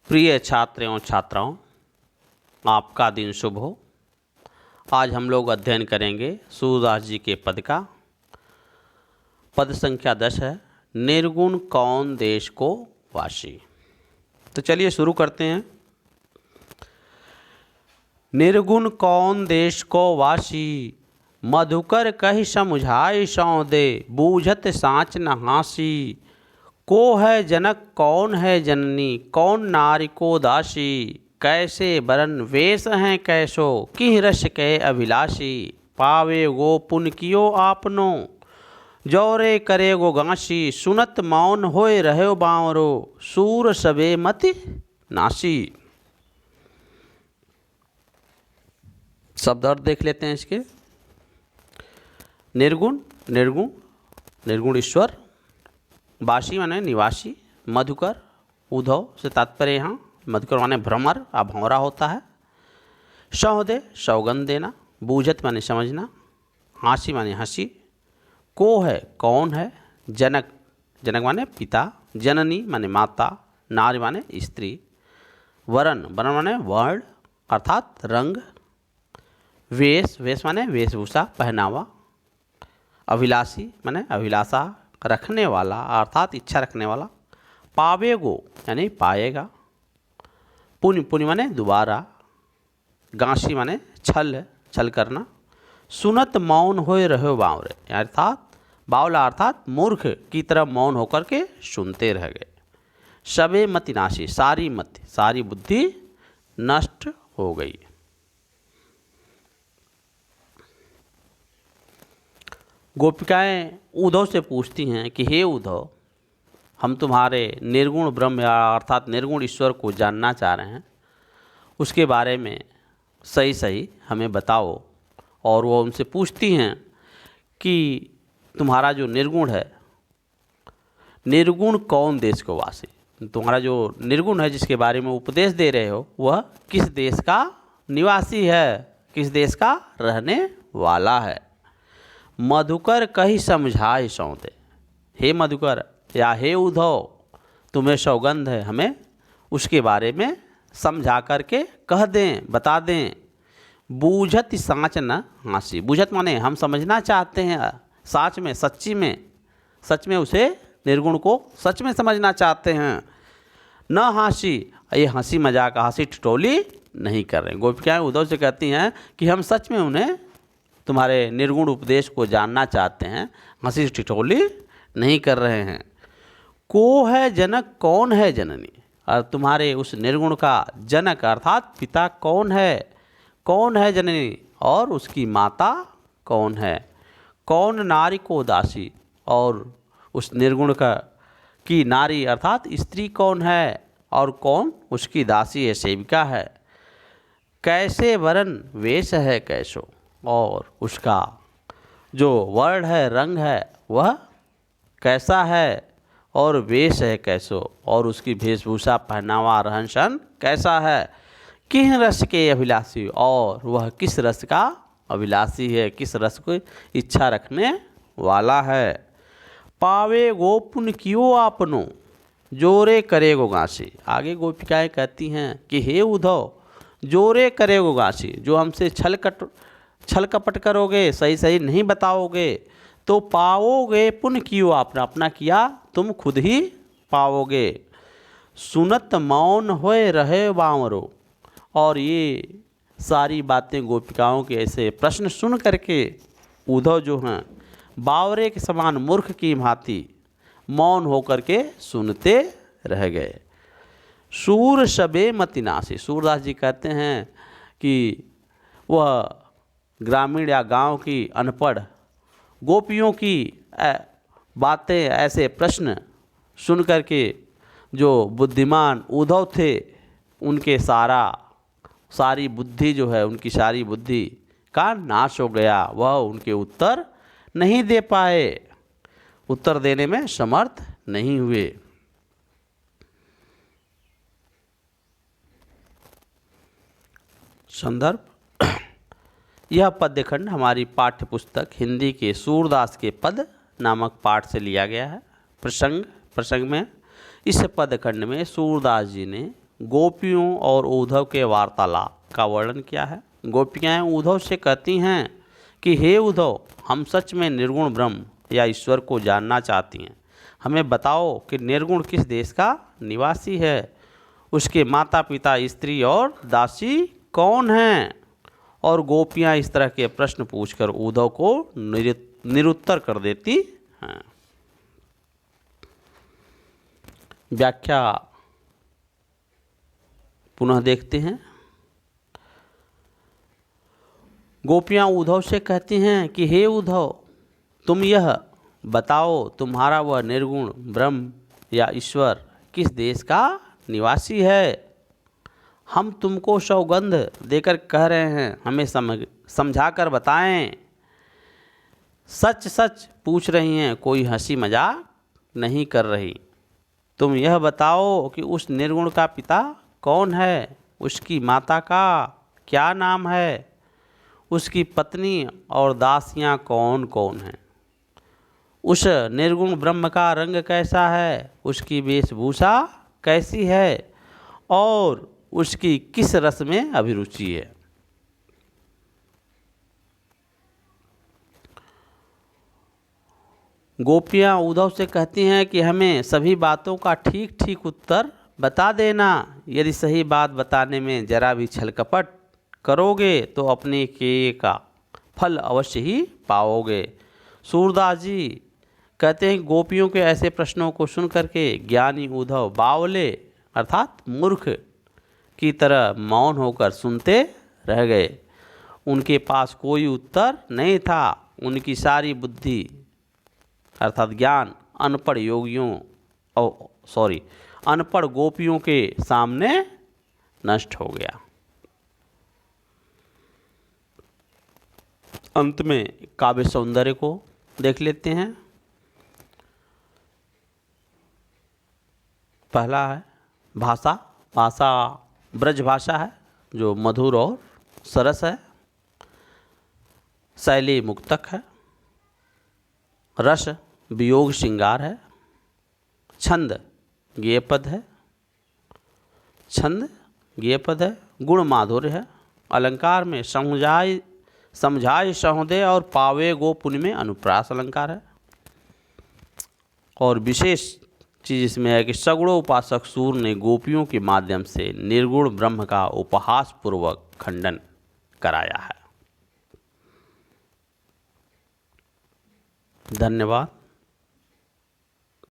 प्रिय छात्र एवं छात्राओं, आपका दिन शुभ हो। आज हम लोग अध्ययन करेंगे सूरदास जी के पद का। पद संख्या 10 है, निर्गुण कौन देश को वासी। तो चलिए शुरू करते हैं। निर्गुण कौन देश को वासी, मधुकर कहि समुझाई सौ दे, बूझत साँच न हासी। को है जनक कौन है जननी, कौन नारी को दासी। कैसे बरन वेश हैं कैसो, किह रस के अभिलाषी। पावे गो पुन कियो आपनो, जौरे करे गो गांसी। सुनत मौन होए रहो बावरो, सूर सबे मति नासी। शब्द अर्थ देख लेते हैं इसके। निर्गुण, निर्गुण, निर्गुण ईश्वर। वासी माने निवासी। मधुकर, उद्धव से तात्पर्य यहाँ मधुकर माने भ्रमर या भंवरा होता है। सौदे, सौगंध देना। बूझत माने समझना। हासी माने हंसी। को है कौन है। जनक, जनक माने पिता। जननी माने माता। नारी माने स्त्री। वरण, वरण माने वर्ण अर्थात रंग। वेश, वेश माने वेशभूषा पहनावा। अभिलाषी माने अभिलाषा रखने वाला अर्थात इच्छा रखने वाला। पावेगो यानी पाएगा। पुण्य, पुण्य माने दोबारा। गांसी माने छल, छल करना। सुनत मौन होए रहो बावरे अर्थात बावला अर्थात मूर्ख की तरह मौन होकर के सुनते रह गए। सबे मति नाशी, सारी मति सारी बुद्धि नष्ट हो गई। गोपिकाएं उद्धव से पूछती हैं कि हे उद्धव, हम तुम्हारे निर्गुण ब्रह्म अर्थात निर्गुण ईश्वर को जानना चाह रहे हैं, उसके बारे में सही सही हमें बताओ। और वो उनसे पूछती हैं कि तुम्हारा जो निर्गुण है, निर्गुण कौन देश को वासी। तुम्हारा जो निर्गुण है जिसके बारे में उपदेश दे रहे हो, वह किस देश का निवासी है, किस देश का रहने वाला है। मधुकर कही समझाए सौंदे। हे मधुकर या हे उद्धव, तुम्हें सौगंध है, हमें उसके बारे में समझा करके कह दें, बता दें। बूझत साँच न हासी। बूझत माने हम समझना चाहते हैं, साँच में सच्ची में, सच में उसे निर्गुण को सच में समझना चाहते हैं। न हासी, ये हंसी मजाक हंसी ठिठोली नहीं कर रहे। गोपिकाएं उद्धव से कहती हैं कि हम सच में उन्हें तुम्हारे निर्गुण उपदेश को जानना चाहते हैं, हंसी ठिठोली नहीं कर रहे हैं। को है जनक कौन है जननी, और तुम्हारे उस निर्गुण का जनक अर्थात पिता कौन है जननी, और उसकी माता कौन है। कौन नारी को दासी, और उस निर्गुण का की नारी अर्थात स्त्री कौन है, और कौन उसकी दासी है, सेविका है। कैसे वरन वेश है कैसो, और उसका जो वर्ण है, रंग है, वह कैसा है, और वेश है कैसो, और उसकी वेशभूषा पहनावा रहन सहन कैसा है। किस रस के अभिलाषी, और वह किस रस का अभिलाषी है, किस रस को इच्छा रखने वाला है। पावे गो पुन कियो आपनो, जोरे करे गो गांसी। आगे गोपिकाएं कहती हैं कि हे उद्धव, जोरे करे गो गांसी, जो हमसे छल कपट करोगे, सही सही नहीं बताओगे, तो पाओगे पुन कियो आपने, अपना किया तुम खुद ही पाओगे। सुनत मौन होए रहे बावरो, और ये सारी बातें गोपिकाओं के ऐसे प्रश्न सुन करके उद्धव जो हैं बावरे के समान मूर्ख की भांति मौन होकर के सुनते रह गए। सूर सबे मति नासी। सूरदास जी कहते हैं कि वह ग्रामीण या गांव की अनपढ़ गोपियों की बातें, ऐसे प्रश्न सुन करके जो बुद्धिमान उद्धव थे, उनके सारी बुद्धि जो है, उनकी सारी बुद्धि का नाश हो गया। वह उनके उत्तर नहीं दे पाए, उत्तर देने में समर्थ नहीं हुए। संदर्भ, यह पद्यखंड हमारी पाठ्य पुस्तक हिंदी के सूरदास के पद नामक पाठ से लिया गया है। प्रसंग में इस पदखंड में सूरदास जी ने गोपियों और उद्धव के वार्तालाप का वर्णन किया है। गोपियाँ उद्धव से कहती हैं कि हे उद्धव, हम सच में निर्गुण ब्रह्म या ईश्वर को जानना चाहती हैं। हमें बताओ कि निर्गुण किस देश का निवासी है, उसके माता पिता, स्त्री और दासी कौन हैं। और गोपियाँ इस तरह के प्रश्न पूछकर उद्धव को निरुत्तर कर देती हैं। व्याख्या पुनः देखते हैं। गोपियाँ उद्धव से कहती हैं कि हे उद्धव, तुम यह बताओ तुम्हारा वह निर्गुण ब्रह्म या ईश्वर किस देश का निवासी है। हम तुमको सौगंध देकर कह रहे हैं, हमें समझाकर बताएं। सच सच पूछ रही हैं, कोई हंसी मजाक नहीं कर रही। तुम यह बताओ कि उस निर्गुण का पिता कौन है, उसकी माता का क्या नाम है, उसकी पत्नी और दासियां कौन कौन हैं, उस निर्गुण ब्रह्म का रंग कैसा है, उसकी वेशभूषा कैसी है और उसकी किस रस में अभिरुचि है। गोपियाँ उद्धव से कहती हैं कि हमें सभी बातों का ठीक ठीक उत्तर बता देना। यदि सही बात बताने में जरा भी छलकपट करोगे तो अपने किए का फल अवश्य ही पाओगे। सूरदास जी कहते हैं गोपियों के ऐसे प्रश्नों को सुन करके ज्ञानी उद्धव बावले अर्थात मूर्ख की तरह मौन होकर सुनते रह गए। उनके पास कोई उत्तर नहीं था। उनकी सारी बुद्धि अर्थात ज्ञान अनपढ़ गोपियों के सामने नष्ट हो गया। अंत में काव्य सौंदर्य को देख लेते हैं। पहला है भाषा। भाषा ब्रज भाषा है जो मधुर और सरस है। शैली मुक्तक है। रस वियोग श्रृंगार है। छंद गेयपद है। गुण माधुर्य है। अलंकार में समझाए सहोदय और पावे गो पुण्य में अनुप्रास अलंकार है। और विशेष चीज़ इसमें है कि सगुणों उपासक सूर ने गोपियों के माध्यम से निर्गुण ब्रह्म का उपहास पूर्वक खंडन कराया है। धन्यवाद।